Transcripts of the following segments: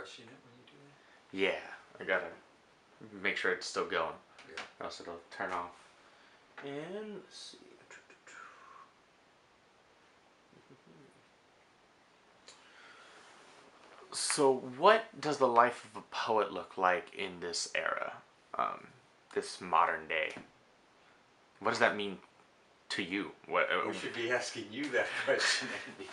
crushing it when you do that? Yeah, I gotta make sure it's still going, Yeah. or else it'll turn off. And let's see. So, what does the life of a poet look like in this era, um, this modern day? What does that mean to you? What? We should be asking you that question, Andy.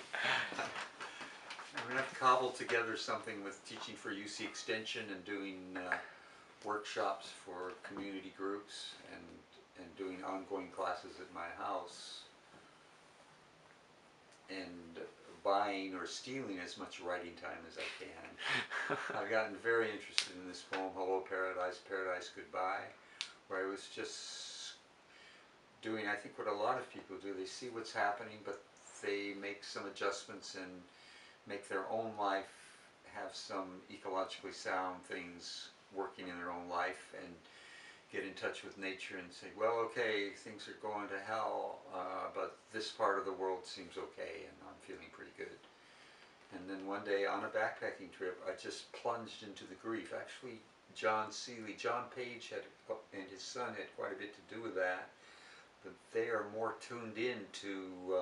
I'm going to cobble together something with teaching for UC Extension and doing workshops for community groups and doing ongoing classes at my house and buying or stealing as much writing time as I can. I've gotten very interested in this poem, Hello Paradise, Paradise Goodbye, where I was just doing, I think, what a lot of people do. They see what's happening, but they make some adjustments and make their own life have some ecologically sound things working in their own life, and get in touch with nature and say, well, okay, things are going to hell, but this part of the world seems okay and I'm feeling pretty good. And then one day on a backpacking trip, I just plunged into the grief. Actually, John Page and his son had quite a bit to do with that, but they are more tuned in to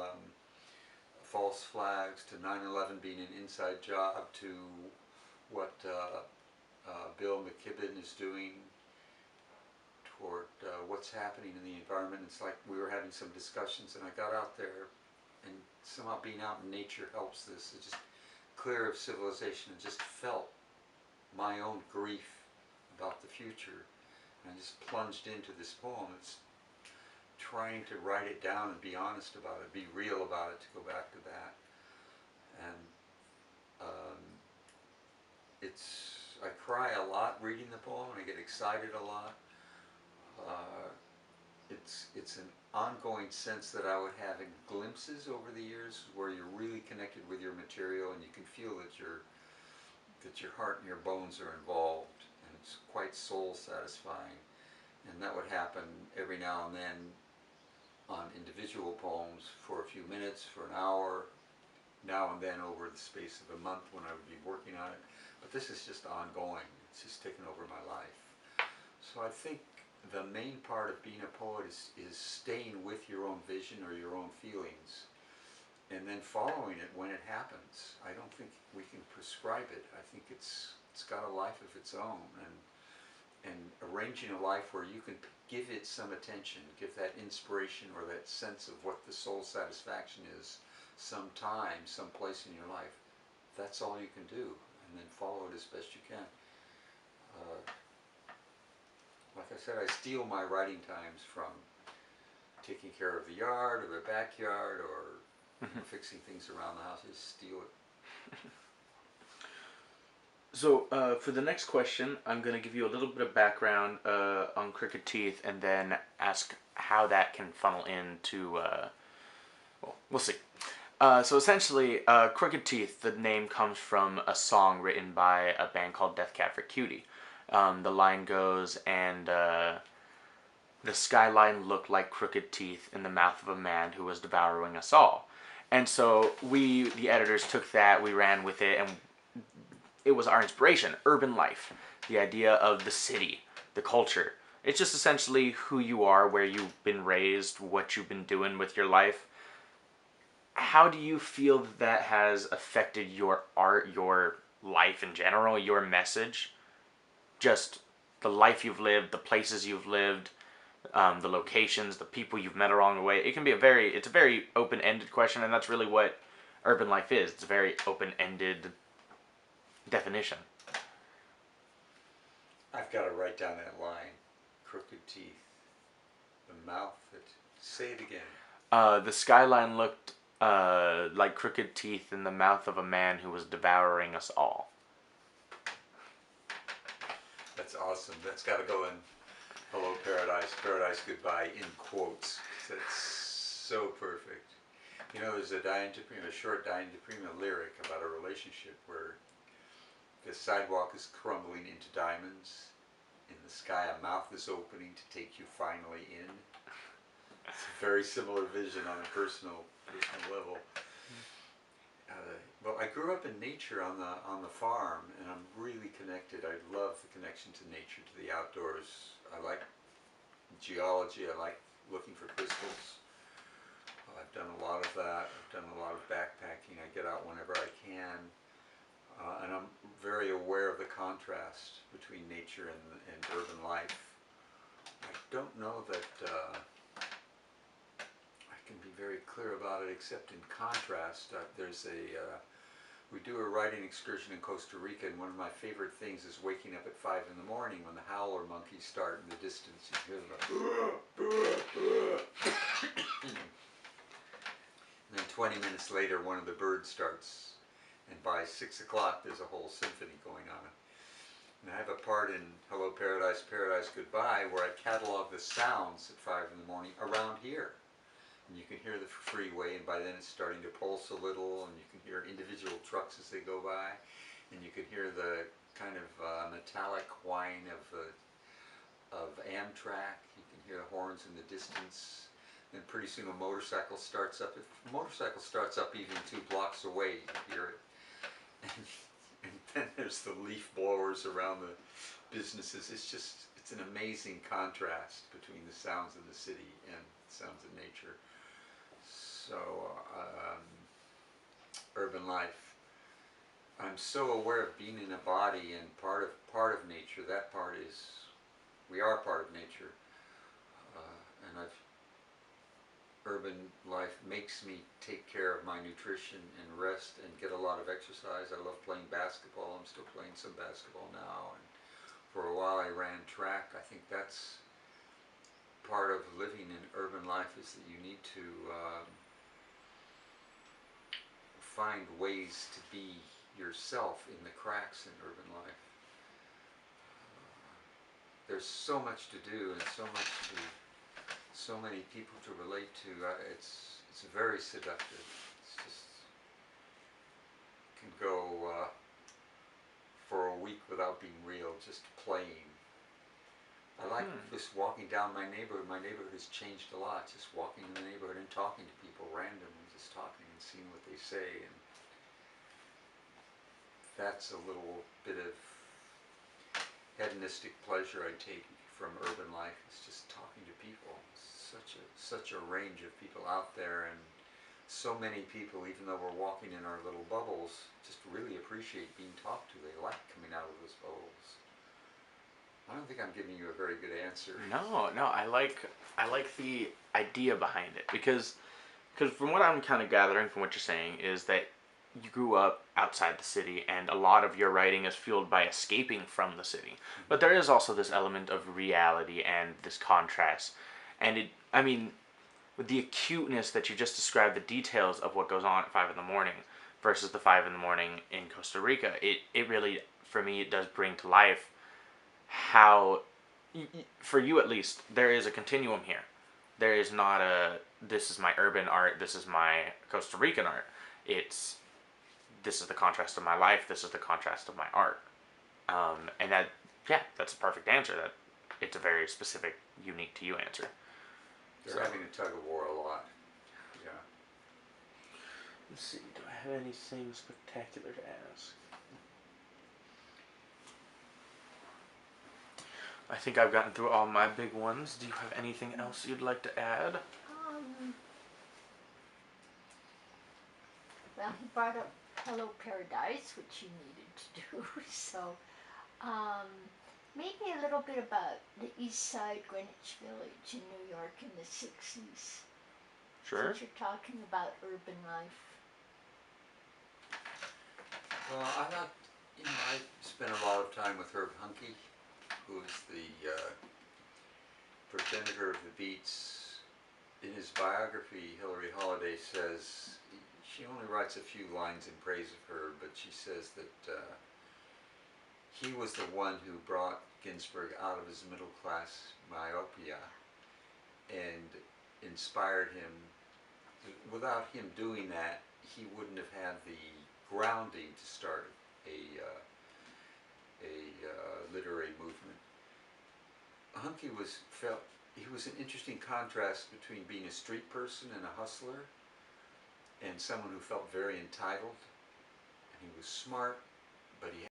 false flags, to 9/11 being an inside job, to what Bill McKibben is doing toward what's happening in the environment. It's like we were having some discussions and I got out there, and somehow being out in nature helps this. It's just clear of civilization and just felt my own grief about the future. And I just plunged into this poem. It's trying to write it down and be honest about it, be real about it, to go back to that. And I cry a lot reading the poem, and I get excited a lot. It's an ongoing sense that I would have in glimpses over the years, where you're really connected with your material and you can feel that your heart and your bones are involved, and it's quite soul satisfying. And that would happen every now and then on individual poems for a few minutes, for an hour, now and then over the space of a month when I would be working on it. But this is just ongoing. It's just taken over my life. So I think the main part of being a poet is staying with your own vision or your own feelings, and then following it when it happens. I don't think we can prescribe it. I think it's got a life of its own, and arranging a life where you can give it some attention, give that inspiration or that sense of what the soul satisfaction is, some time, some place in your life. That's all you can do, and then follow it as best you can. Like I said, I steal my writing times from taking care of the yard or the backyard, or fixing things around the house. I just steal it. So for the next question, I'm going to give you a little bit of background on Crooked Teeth, and then ask how that can funnel into, well, we'll see. So essentially, Crooked Teeth, the name comes from a song written by a band called Death Cab for Cutie. The line goes, and the skyline looked like crooked teeth in the mouth of a man who was devouring us all. And so we, the editors, took that, we ran with it, and it was our inspiration. Urban life, the idea of the city, the culture. It's just essentially who you are, where you've been raised, what you've been doing with your life. How do you feel that has affected your art, your life in general, your message? Just the life you've lived, the places you've lived, the locations, the people you've met along the way. It can be it's a very open-ended question, and that's really what urban life is. It's a very open-ended definition. I've got to write down that line. Crooked teeth. The mouth that... Say it again. The skyline looked like crooked teeth in the mouth of a man who was devouring us all. That's awesome. That's got to go in Hello Paradise, Paradise Goodbye, in quotes. That's so perfect. You know, there's a short Diane DePrima lyric about a relationship where the sidewalk is crumbling into diamonds. In the sky, a mouth is opening to take you finally in. It's a very similar vision on a personal level. Well, I grew up in nature on the farm, and I'm really connected. I love the connection to nature, to the outdoors. I like geology. I like looking for crystals. I've done a lot of that. I've done a lot of backpacking. I get out whenever I can, and I'm very aware of the contrast between nature and urban life. I don't know that I can be very clear about it, except in contrast. We do a riding excursion in Costa Rica, and one of my favorite things is waking up at 5 in the morning when the howler monkeys start in the distance. You hear them. And then 20 minutes later, one of the birds starts, and by 6 o'clock, there's a whole symphony going on. And I have a part in Hello Paradise, Paradise Goodbye, where I catalog the sounds at 5 in the morning around here. And you can hear the freeway, and by then it's starting to pulse a little, and you can hear individual trucks as they go by, and you can hear the kind of metallic whine of Amtrak. You can hear the horns in the distance. And pretty soon a motorcycle starts up. If a motorcycle starts up even 2 blocks away, you hear it. And then there's the leaf blowers around the businesses. It's an amazing contrast between the sounds of the city and the sounds of nature. So, urban life. I'm so aware of being in a body and part of nature. That part is, we are part of nature. And urban life makes me take care of my nutrition and rest and get a lot of exercise. I love playing basketball. I'm still playing some basketball now. And for a while I ran track. I think that's part of living in urban life, is that you need to find ways to be yourself in the cracks in urban life. There's so much to do and so many people to relate to. It's very seductive. It's just can go for a week without being real, just playing. I like just walking down my neighborhood. My neighborhood has changed a lot. Just walking in the neighborhood and talking to people randomly, just talking and seeing what they say. And that's a little bit of hedonistic pleasure I take from urban life. It's just talking to people. Such a range of people out there, and so many people, even though we're walking in our little bubbles, just really appreciate being talked to. They like coming out of those bubbles. I don't think I'm giving you a very good answer. No, I like the idea behind it, because from what I'm kind of gathering from what you're saying is that you grew up outside the city, and a lot of your writing is fueled by escaping from the city. But there is also this element of reality and this contrast. And with the acuteness that you just described, the details of what goes on at 5 in the morning versus the 5 in the morning in Costa Rica, it really, for me, it does bring to life how, for you at least, there is a continuum here. There is not this is my urban art, this is my Costa Rican art. This is the contrast of my life, this is the contrast of my art. And that's a perfect answer. That it's a very specific, unique to you answer. They're having a tug of war a lot. Yeah. Let's see, do I have anything spectacular to ask? I think I've gotten through all my big ones. Do you have anything else you'd like to add? Well, he brought up Hello Paradise, which you needed to do, so maybe a little bit about the East Side Greenwich Village in New York in the 60s. Sure. Since you're talking about urban life. Well, I spent a lot of time with Herb Hunke, who is the progenitor of the Beats. In his biography, Hillary Holiday says, she only writes a few lines in praise of Herb, but she says that he was the one who brought Ginsberg out of his middle class myopia and inspired him. Without him doing that, he wouldn't have had the grounding to start a literary movement. Hunke he was an interesting contrast between being a street person and a hustler, and someone who felt very entitled. He was smart.